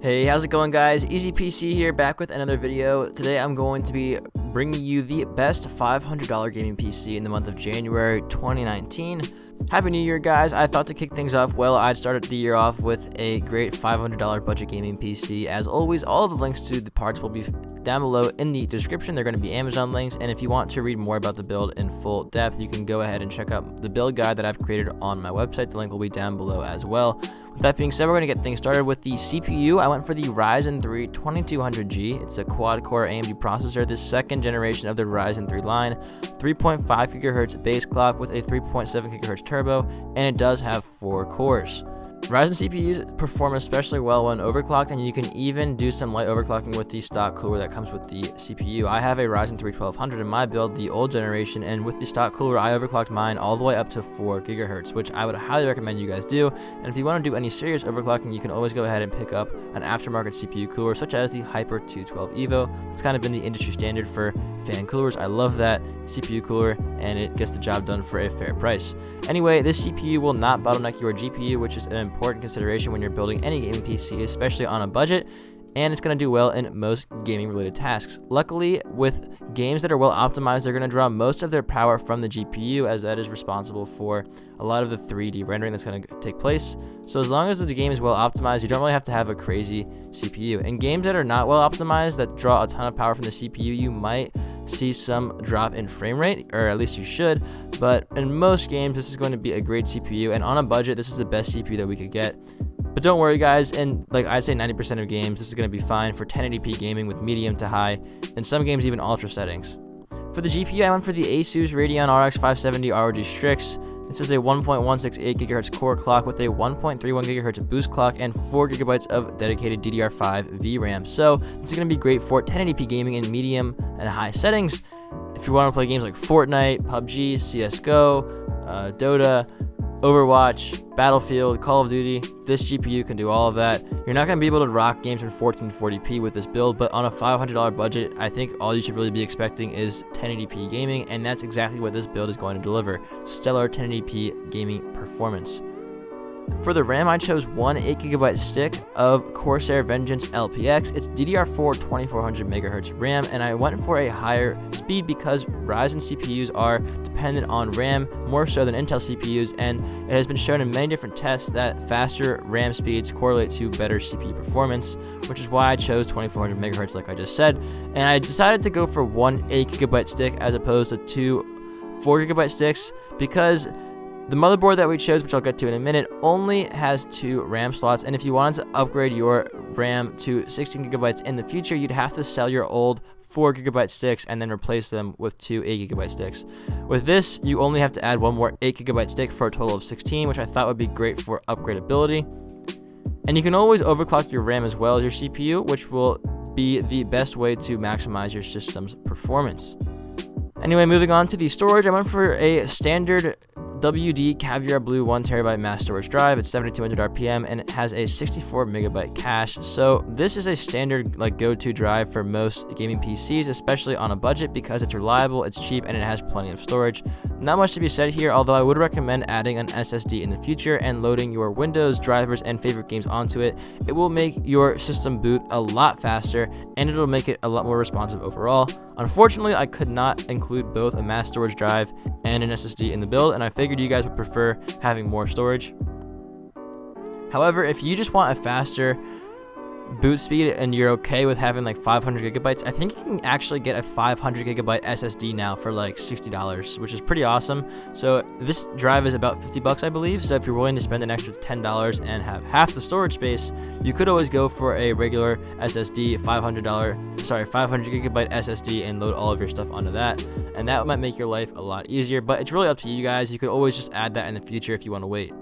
Hey, how's it going, guys? Easy PC here, back with another video. Today I'm going to be bringing you the best $500 gaming PC in the month of January 2019. Happy New Year, guys. I thought to kick things off, well, I'd started the year off with a great $500 budget gaming PC. As always, all of the links to the parts will be down below in the description. They're going to be Amazon links, and if you want to read more about the build in full depth, you can go ahead and check out the build guide that I've created on my website. The link will be down below as well. With that being said, we're going to get things started with the CPU. I went for the Ryzen 3 2200G. It's a quad-core AMD processor, the second generation of the Ryzen 3 line, 3.5 GHz base clock with a 3.7 GHz turbo, and it does have 4 cores. Ryzen CPUs perform especially well when overclocked, and you can even do some light overclocking with the stock cooler that comes with the CPU. I have a Ryzen 3 1200 in my build, the old generation, and with the stock cooler, I overclocked mine all the way up to 4 GHz, which I would highly recommend you guys do. And if you want to do any serious overclocking, you can always go ahead and pick up an aftermarket CPU cooler, such as the Hyper 212 Evo. It's kind of been the industry standard for fan coolers. I love that CPU cooler, and it gets the job done for a fair price. Anyway, this CPU will not bottleneck your GPU, which is an important consideration when you're building any gaming PC, especially on a budget, and it's going to do well in most gaming related tasks. Luckily, with games that are well optimized, they're going to draw most of their power from the GPU, as that is responsible for a lot of the 3D rendering that's going to take place. So as long as the game is well optimized, you don't really have to have a crazy CPU. In games that are not well optimized, that draw a ton of power from the CPU, you might see some drop in frame rate, or at least you should, but in most games this is going to be a great CPU, and on a budget this is the best CPU that we could get. But don't worry, guys, and like I'd say 90% of games this is going to be fine for 1080p gaming with medium to high, and some games even ultra settings. For the GPU, I went for the Asus Radeon RX 570 ROG Strix. This is a 1.168 GHz core clock with a 1.31 GHz boost clock and 4 GB of dedicated DDR5 VRAM. So this is going to be great for 1080p gaming in medium and high settings. If you want to play games like Fortnite, PUBG, CSGO, Dota, Overwatch, Battlefield, Call of Duty, this GPU can do all of that. You're not going to be able to rock games in 1440p with this build, but on a $500 budget, I think all you should really be expecting is 1080p gaming, and that's exactly what this build is going to deliver. Stellar 1080p gaming performance. For the RAM, I chose one 8GB stick of Corsair Vengeance LPX. It's DDR4 2400 MHz RAM, and I went for a higher speed because Ryzen CPUs are dependent on RAM more so than Intel CPUs, and it has been shown in many different tests that faster RAM speeds correlate to better CPU performance, which is why I chose 2400 MHz like I just said. And I decided to go for one 8GB stick as opposed to two 4GB sticks because the motherboard that we chose, which I'll get to in a minute, only has 2 RAM slots, and if you wanted to upgrade your RAM to 16GB in the future, you'd have to sell your old 4GB sticks and then replace them with 2 8GB sticks. With this, you only have to add one more 8GB stick for a total of 16, which I thought would be great for upgradability. And you can always overclock your RAM as well as your CPU, which will be the best way to maximize your system's performance. Anyway, moving on to the storage, I went for a standard WD Caviar Blue 1TB mass storage drive. It's 7200 RPM and it has a 64 MB cache. So this is a standard go-to drive for most gaming PCs, especially on a budget, because it's reliable, it's cheap, and it has plenty of storage. Not much to be said here, although I would recommend adding an SSD in the future and loading your Windows drivers and favorite games onto it. It will make your system boot a lot faster, and it'll make it a lot more responsive overall. Unfortunately, I could not include both a mass storage drive and an SSD in the build, and I figured you guys would prefer having more storage. However, if you just want a faster boot speed and you're okay with having like 500 GB, I think you can actually get a 500 GB SSD now for like $60, which is pretty awesome. So this drive is about $50, I believe. So if you're willing to spend an extra $10 and have half the storage space, you could always go for a regular SSD, $500 GB SSD, and load all of your stuff onto that. And that might make your life a lot easier, but it's really up to you guys. You could always just add that in the future if you want to wait.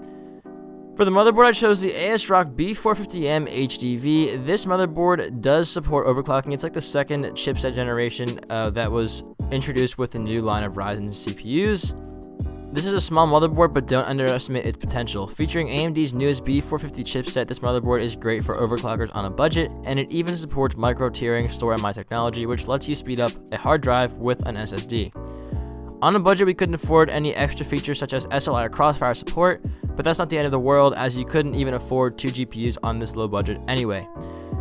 For the motherboard, I chose the ASRock B450M HDV. This motherboard does support overclocking. It's like the second chipset generation that was introduced with the new line of Ryzen CPUs. This is a small motherboard, but don't underestimate its potential. Featuring AMD's newest B450 chipset, this motherboard is great for overclockers on a budget, and it even supports micro-tiering store-on-my technology, which lets you speed up a hard drive with an SSD. On a budget, we couldn't afford any extra features such as SLI or Crossfire support, but that's not the end of the world, as you couldn't even afford 2 GPUs on this low budget anyway.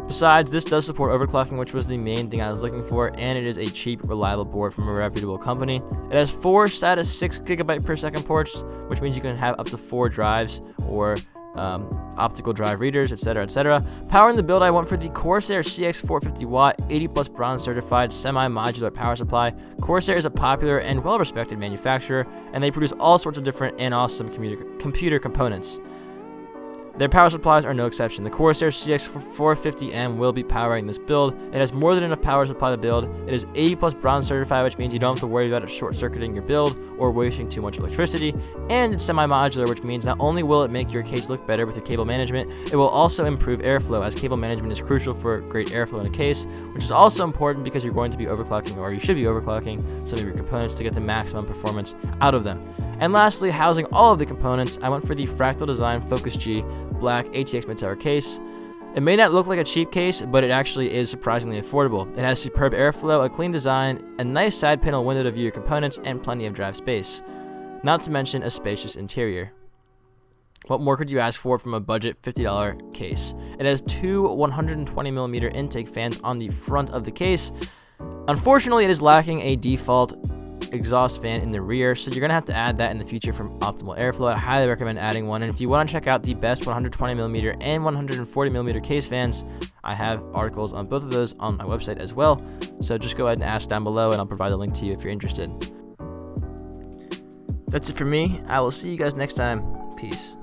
Besides, this does support overclocking, which was the main thing I was looking for, and it is a cheap, reliable board from a reputable company. It has 4 SATA 6 GB per second ports, which means you can have up to 4 drives or optical drive readers, etc., etc. Powering the build, I went for the Corsair CX 450 watt 80 plus bronze certified semi-modular power supply. Corsair is a popular and well-respected manufacturer, and they produce all sorts of different and awesome computer components. Their power supplies are no exception. The Corsair CX 450M will be powering this build. It has more than enough power to supply the build. It is 80 plus bronze certified, which means you don't have to worry about it short-circuiting your build or wasting too much electricity. And it's semi-modular, which means not only will it make your case look better with your cable management, it will also improve airflow, as cable management is crucial for great airflow in a case, which is also important because you're going to be overclocking, or you should be overclocking, some of your components to get the maximum performance out of them. And lastly, housing all of the components, I went for the Fractal Design Focus G black ATX mid-tower case. It may not look like a cheap case, but it actually is surprisingly affordable. It has superb airflow, a clean design, a nice side panel window to view your components, and plenty of drive space. Not to mention a spacious interior. What more could you ask for from a budget $50 case? It has 2 120mm intake fans on the front of the case. Unfortunately, it is lacking a default exhaust fan in the rear, so you're gonna have to add that in the future for optimal airflow. I highly recommend adding one, and if you want to check out the best 120mm and 140mm case fans, I have articles on both of those on my website as well, so just go ahead and ask down below and I'll provide the link to you if you're interested. That's it for me. I will see you guys next time. Peace.